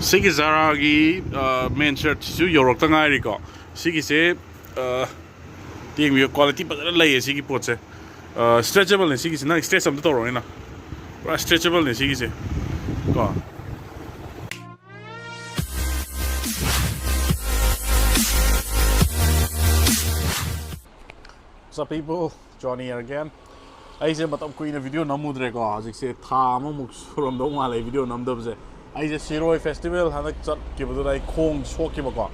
Sigi Zaragi main shirt su yorok ta ngai ri ko sigi se ting view quality pa la ye sigi pot se stretchable ne sigi se na stretch am to ro ni na pra stretchable ne sigi se ko What's up people, Johnny here again. I say matam koi na video namudre ko hajik se tha amuk suram do ma le video namdab se I say Shiroi festival hanak chat ki badu dai khong shok ki ba ko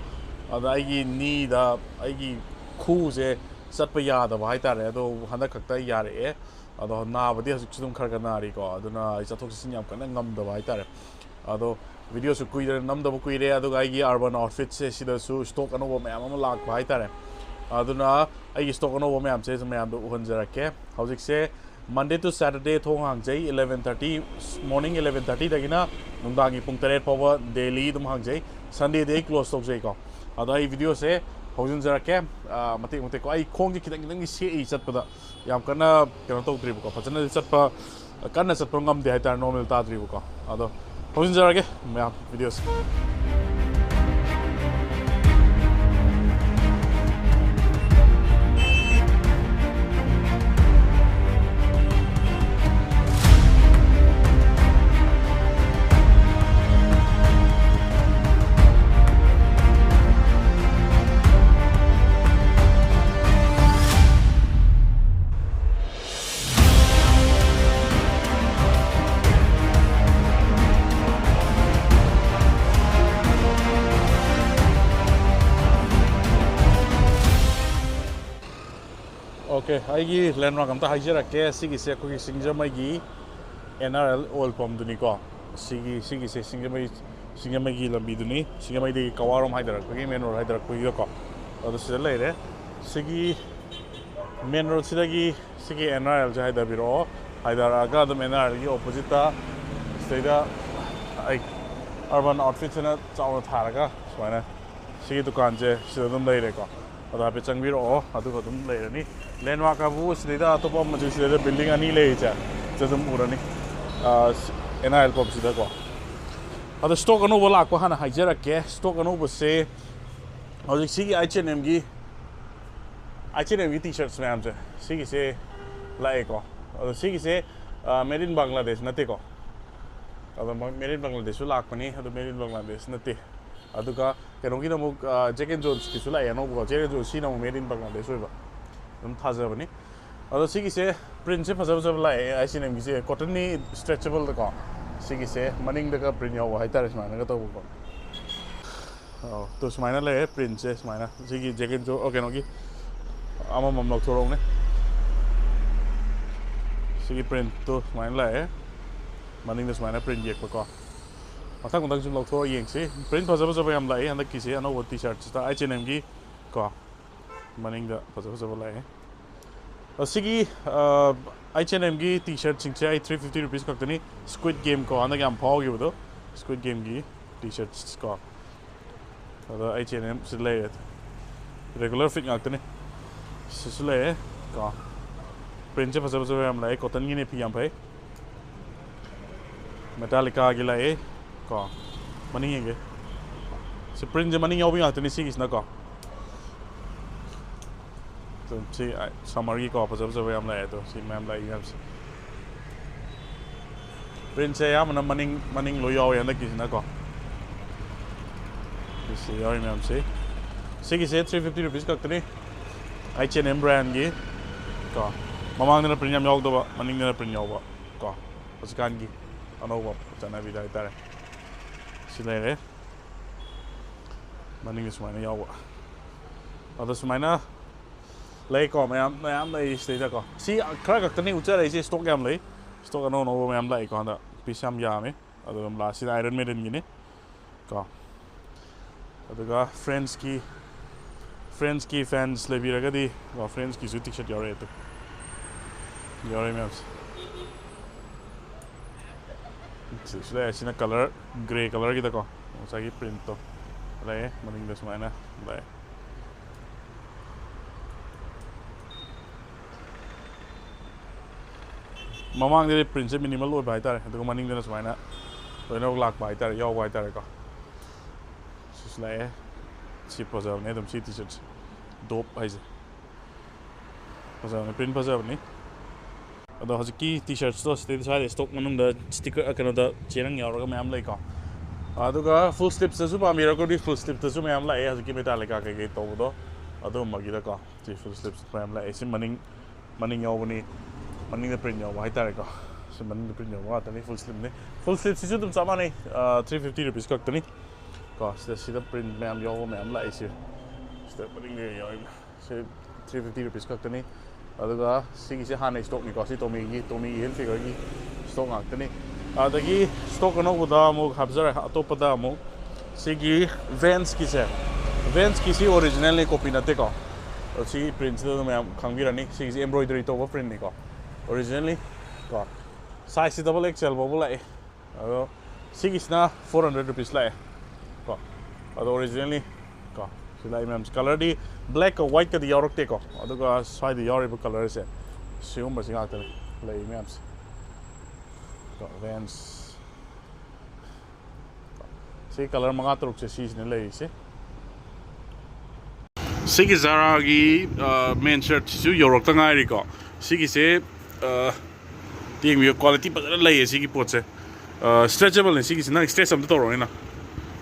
ada ai gi ni da ai gi khu se sat pa ya da ba tare ado hanak khakta ya re ado na ba di hajik chudum khar ka na ri ko aduna isa thok sin yam kana ngam da ba tare ado video su kui da nam da ba kui re ado ai gi urban outfit se sida su stock ano ba ma lak ba tare aduna ai stock ano ba ma se ma do hun jara ke hajik se Monday to Saturday thong hang jai 11:30 morning 11:30 dagina nungdangi pung 3 pawa daily dum hang jai Sunday day close tok jai ko adai video se hojun jara ke mate ko ai khong ji kitang kitang se I chat pada yam kana kano tok tri ko phajana chat pa kana chat pa ngam de hai tar normal ta tri ko ado hojun jara ke ma videos Okay, I landmark am ta haijera ke sigi se ko Singjamei gi NRL OilPump duni ko sigi se Singjamei gi lambi duni Singjamei de kawarom haidara ko main road haidara ko ko ado sida leire sigi main road sida gi sigi NRL ja haidara biro haidara ga dum NRL gi opposite ta sida ai urban outfits na chaw tharaga swaina sigi dukan je sida dum leire ko ada pe changbiro adu ko dum leire ni landmark abu sida to pom ju sida building ani le cha jadum urani NRL pop sida ko ada stock anu bola ko hana haijera ke stock anu bo se hojik sigi H&M gi t-shirts me amse sigi se lae ko ada sigi se made in Bangladesh nate ko ada made in Bangladesh lak pani ada made in Bangladesh nate aduga kenongi na muk Jack and Jones ki sula eno bo Jack and Jones si na made in Bangladesh oiba dum thaja bani ado sigi se print se phajab lae H&M gi se cotton ni stretchable da ko sigi se maning da ka print yaw hai tar smana ga to ko to smana le print se smana sigi Jack and Jones okay no gi ama mam lok thorong ne sigi print to smana lae maning da smana print yek pa ko mathang undang jum lok thor yeng se print phajab yam lae handa ki se ano t-shirt sta H&M gi ko maning da phajab lae Sigi H&M gi t-shirt sing chai 350 rupees kaktani Squid Game ko anda gam phau gi bodo Squid Game gi t-shirts ko ada H&M silai regular fit ngaktani silai ko print je phasa am lai cotton gi ne phi am phai Metallica gi lai ko maning ge se print je maning yaw bi ngaktani sigi na ko so see summary ko phajab am lai to si mam lai yam print se yam na maning lo yaw yan ki na ko si yaw mam se sigi se 350 rupees ka tani H&M brand gi ko mamang na print yam yaw do ba maning na print yaw ba ko paskan gi ano ba chana bi dai tare si lai re maning is mana yaw ba ada smaina Lei ko mayam lei stage ko si khara ka tani ucha rai se stock yam lei stock ano no mayam lai ko da pisam ya me adum la si Iron Maiden gi ne ko aduga friends ki fans le bi raga di wa friends ki su t-shirt yore to yore me so sila sina color gray color gi ta ko sa gi print to lai maning das mana lai mamang de print se minimal oi bai tar aduga maning dena smaina loina lak bai tar yaw bai tar ko She's like, she preserve ne, them t-shirts. Dope, I say. Preserve, print preserve ne. Although has a key t-shirts, those they decided stock on the sticker, Canada, Cherang Yorga Mam Lake. Aduga full slips the super miracle, full slip the Sumam like has a give metallica gate over. Ado Magiraka, full slips, Pram like a money over money the print your white tarica. Some money the print your water, full slip. Full slips is them some money, 350 rupees cocked me. Cost the sit up print, ma'am, your ma'am, like you. Step putting there, 350 rupees cocked me. Other Sigi Hane stock because it told me hill figure stock actony. The stock on over Damo, Habzar, Topadamo, Sigi Vanski. Vanski originally copinateco. See, Prince Kangirani, Sigi embroidery over print nico. Originally, got size double XL bubble. Sigisna 400 rupees lay. Got originally got. Ma'am's color the black or white the York take off. Other guys try the York color is it. Assume was after lay ma'am's got Vans. See color Mangatruk season lay see. Sigizaragi main shirt to York Tangariko. Sigi say the quality but lay Sigi puts it. Stretchable and Sigi not stretch of the Torona.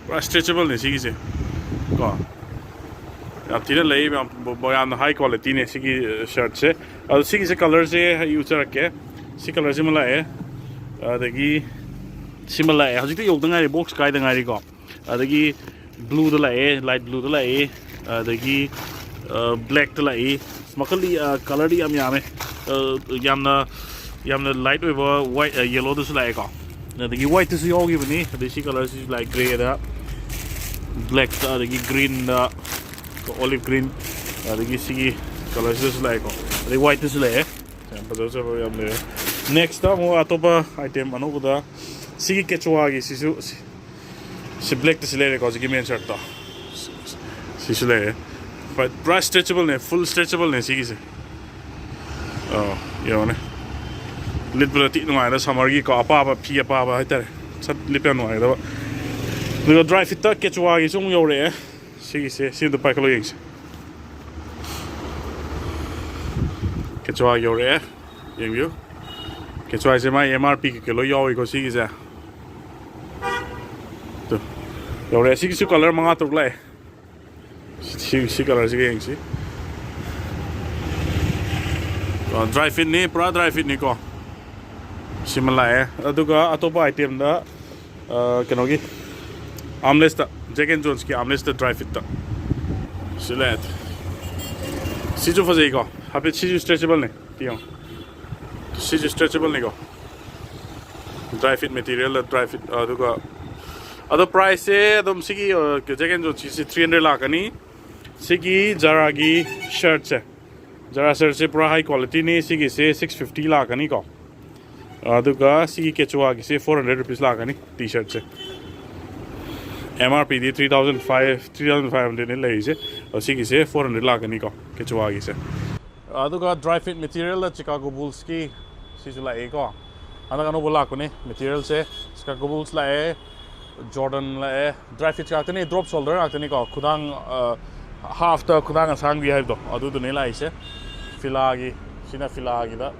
Stretchable and Sigi got. Tira lay on the high quality Sigi shirt. Sigi colors use a color similar. The similar as you can box guide and I got. The blue the lay, light blue the lay, the black the lay, smuckly color yam yamna light over white yellow this like. The white is all given me, the colors is like grey, black, the green. Olive green, the Sigi colors is like the white is like. Next time, Atopa item, Anoda Sigi Ketchuagi, she black the Silere because give me a shirt. Sisule, but brush stretchable, full stretchable, and Sigi. Oh, you know, little bit of Samargi, Papa, Pia Papa, Lipiano. The dry fit Ketchuagi is only over there. See the Pacoloings. Ketchuagi over there. You Ketchuagi my MRP Kilo because he is a your 6 color Mangato play. She colors again. See dry fit ni, pra dry fit Nico. Similar, Aduga Atopa item the Kanogi armless. Jack and Jones ki armless the dry fit. Select. Sijo Fazego. Happy Sijo stretchable ne. Sijo stretchable ne go. Dry fit material, dry fit. Other price say them Sigi or Jack and Jones is 300 lakani. Sigi Jaragi shirts. Jara shirts pro high quality ne. Sigi say 650 lakani go. Aduga Sigi Kechuagi say 400 rupees lakani t-shirts. MRP 3,500 in lays or Sigi 400 lakanico, Kechuagi. Aduga dry fit material, Chicago Bulls ski, Sisula Ego. Anagano Bulakone, material say, Chicago Bulls la Jordan la dry fit Actani, drop shoulder, Actanico, Kudang half the Kudang and Sang behind the Adu the Nila is Filagi, Sina Filagi la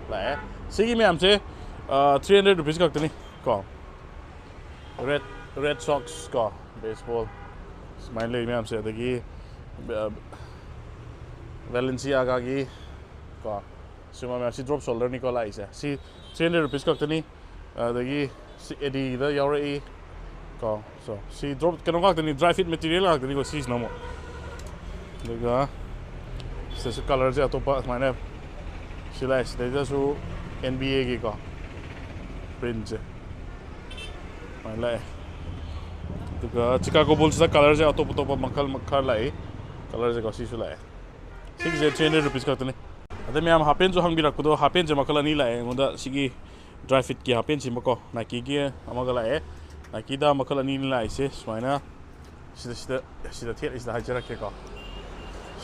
Sigi me am say 300 rupees Actani call. Red Sox go. Baseball. Smile me am say the Valencia gi ka suma me drop shoulder Nicola is see 300 rupees cockney the Eddie the Yori ka so see drop can the dry fit material the go sees no more the says colors atopa my name she likes they just NBA gi ka print my life Chicago Bulls the colors are top Makal Lai colors are Sisula. 600 rupees. Then I am happen to hang Birakudo, happen to Macalanila, and the Sigi dry fit ki happen Simako, Nike gear, Amagala, Nakida Macalanila, says, Swina. She the tail is the Hajara.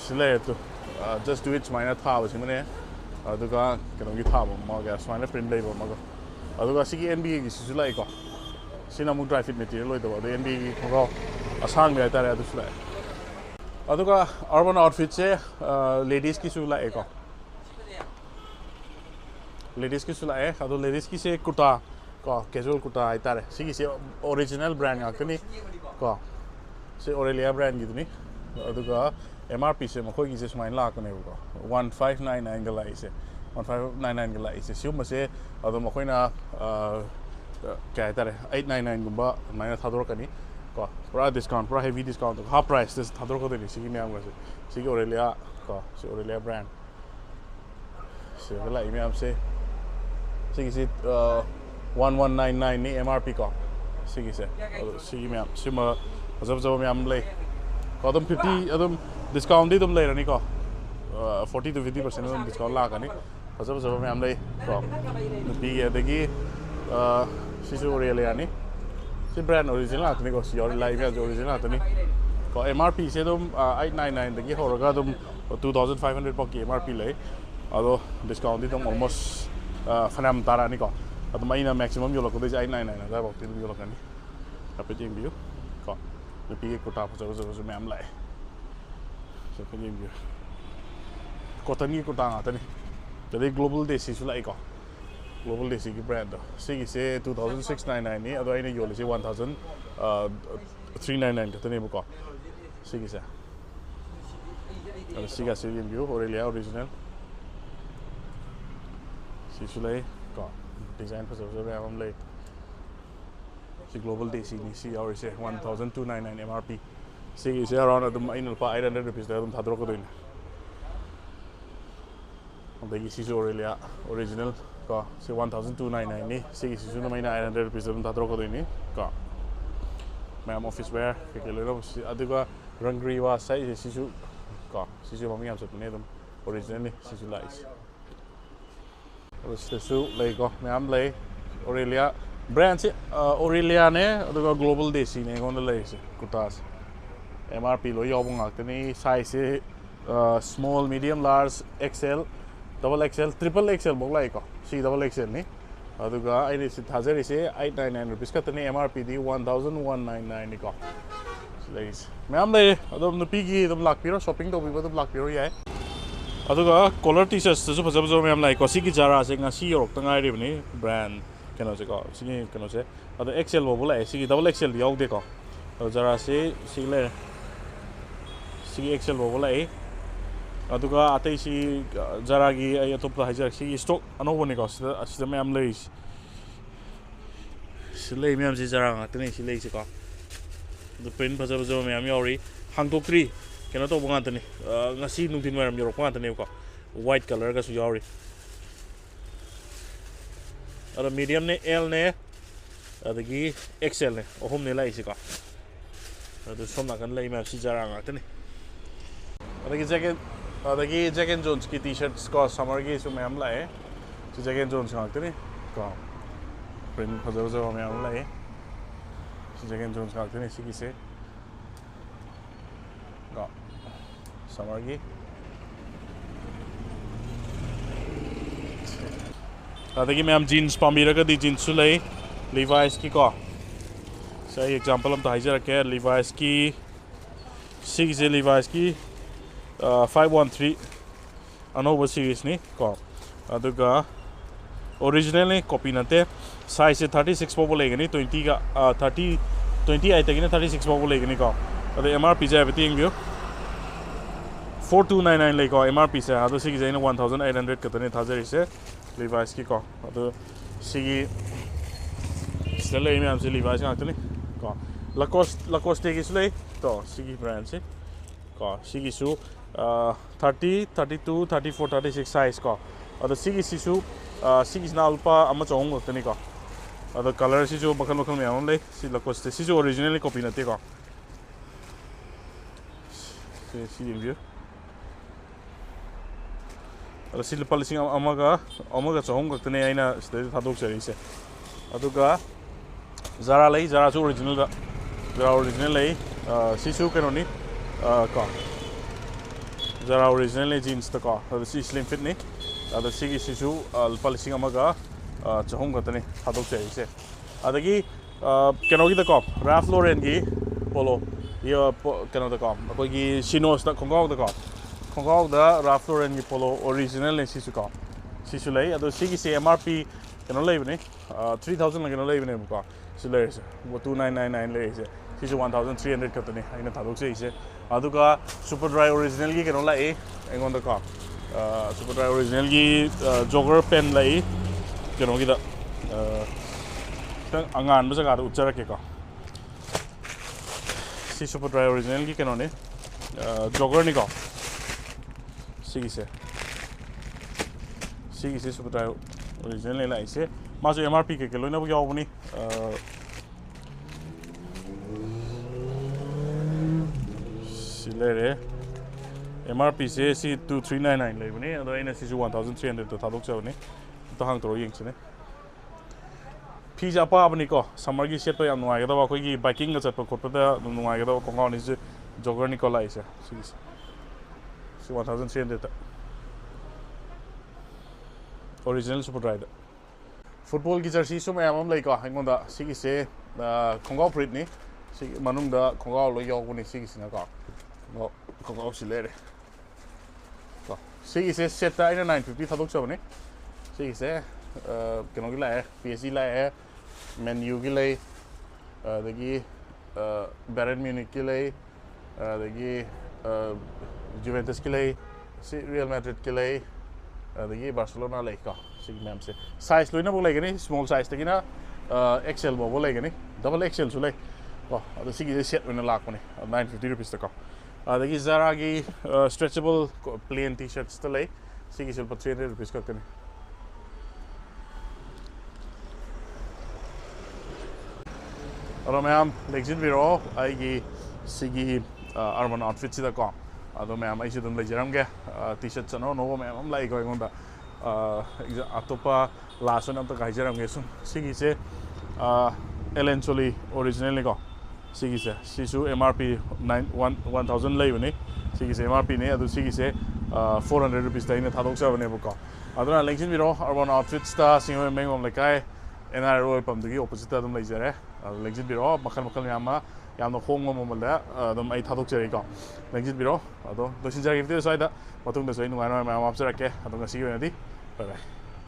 She let to just do it, Swina Towers in there. Aduga can get Habo, Maga, Swina print label, Maga. Aduga Sigi NBA is like. Sinamu dry fit material the NBA asang me aitare adu sula aduga urban outfit se ladies ki sula eko ladies ki sula adu ladies ki se kurta ko casual kurta aitare sigi se original brand ngakani ko se Aurelia brand giduni aduga MRP se makhoi gi se sumain la kane ko 1599 ga lai se 1599 ga lai se sium se adu makhoi na kya tare 899 gumba maina thador kani ko pura discount pura heavy discount half price this thador ko deni sigi myam ga se sigi Aurelia ko se Aurelia brand se ga lai myam se sigi se 1199 ni MRP ko sigi se sigi myam sima azab myam lay ko dum 50 adum discount di dum lay rani ko 40 to 50% dum discount la kani azab myam lay ko bi adagi sisu Aurelia ni si brand original atni ko si live as original atni ko MRP se dum 899 dagi horaga dum 2500 pak MRP lay ado discount di dum almost fanam tara ni ko ado maina maximum yo lokode 899 da bak tin yo lokani apejing view ko the big kota so me am lai so apejing view kota ni kota ngata ni jadi global desi su lai ko global desi ki brand sigi se 2699 ni ado aina yo le se 1399 kata ni ko sigi se ado siga se view Aurelia original si su lai ko design for so me am lai si global desi ni si or se 1299 MRP si se around adum ainal pa 800 rupees da adum thadro ko doin ondagi si Aurelia original ko se 1299 ni si su na maina 800 rupees adum thadro ko doin ko ma'am office wear ke le ro aduga rangri wa sai si su ko si su mami am se ne dum original ni si su likes su lay ko ma'am lay Aurelia brand se Aurelia ne aduga global desi ne gon lay se kutas MRP lo yobung akni size se small medium large XL double XL triple XL bok lai ko si double XL ni aduga ai se thazari se 899 rupees ka tani MRP di 1199 ni ko ladies ma'am lay adum no pigi dum lak piro shopping do bi dum lak piro yai aduga color t-shirts su phajab ma'am lay ko si ki jara se nga si yorok tangai ri ni brand kano se ko sigi kano se ado XL bo bola sigi double XL yaw de ko jara se sile sigi XL bo bola aduga atai si jara gi ay top da hajar sigi stock ano bone ko sida me am lei sile me am si jara ngatne sile se ko the print bazo me am yori hang to kri kano to bonga tani ngasi nungtin maram yorok pa tani ko white color ga su yori ada medium ne L ne adagi XL ne ohum ne lai sika adu somna kan lai ma si jara nga tani adagi Jack and Jones ki t-shirts ko summer gi su me am lai si Jack and Jones nga tani ko print phajo me am lai si Jack and Jones nga tani siki se ko summer gi adagi me am jeans pamira ka di jeans su lai Levi's ki ko say example am ta hajar ke Levi's ki 6 Levi's ki 513 anova series ni ko aduga original ni copy nate size 36 po bolega ni 20 ga 30 28 tagina 36 po bolega ni ko adu MRP ja everything view 4299 lai ko MRP se adu sigi jaina 1800 katane thazari se Levi's ki ko adu sigi sele me am se Levi's ngakni ko Lacoste ki sele to sigi brand se ko sigi su 30 32 34 36 size ko adu sigi sisu sigi na alpa ama chong ngakni ko adu color sisu bakal me am lai si Lacoste sisu originally copy nate ko si view adu sil palising amaga chong ngakni aina stay thadok seri se aduga Zara lai Zara su original lai sisu kanoni ka Zara original lai jeans ta ka adu si slim fit ni adu sigi sisu palising amaga chong gatani thadok seri se adagi kanogi ta ko Ralph Lauren gi polo io kano da ko ko gi sinos da khongok da ko khongok da Ralph Lauren gi polo original ne sisu ko sisu lei ado sigi se MRP kano lei bne 3000 la kano lei bne ko si lei se 2999 lei se sisu 1300 ka tani aina thadok se ise adu ka super dry original gi kano lai engon da ko super dry original gi jogger pen lai kano gi da tang angan ba jaga da uchara ke ko si super dry original ki kano ne jogger ni ko sigi se super dry original le lai se ma so MRP ke loina bu yaw buni si le re MRP se si 2399 le buni ado ina si 1300 to thadok cha buni to hang to yeng chine pizza pa bani ko summer gi set to yam nuai ga da ko gi biking ga chat ko khot da nuai ga da ko ngau ni je jogger ni ko lai se si 1300 original super dry football gi jersey sum am lai ko hangon da si se khongau print ni si manung da khongau lo yo ko ni si na ko no khongau si le re ko si se set ta ina 950 thadok cha bani si se kano gi lai PSG lai menu gi lai dagi Bayern Munich gi lai dagi Juventus gi lai Real Madrid gi lai dagi Barcelona lai ka sig mem se size loina bo lai gani small size tagi na XL bo lai gani double XL su lai ko adu sig gi set wena lak pani 950 rupees ta ka dagi Zara gi stretchable plain t-shirts ta lai sig gi sul 300 rupees ka kani aro मैम लेक्सिन बिरो आइगी सिगी urban outfit सिदा को अदो ma'am आइसे दम लेजरमगे T-shirt चनो नोबो ma'am हम लाइक होइगोंदा अतोपा लासन अब तो गाइजरमगे सुन सिगी से एलेंचोली ओरिजिनल ने को सिगी से सिसु MRP 1000 लै बने सिगी से MRP ने अदो सिगी से 400 रुपीस ताइने थादोक सबने बको अदो लेक्सिन बिरो urban outfit sta सिंगो मेंगोम लेकाय NRL OilPump dagi opposite adum lai jare exit biro makhan yama yamno hongmo momala adum ai thadok jare ko exit biro ado dosin jare gifte saida matung da sai nungai ma apsara ke adum ngasi wenadi bye bye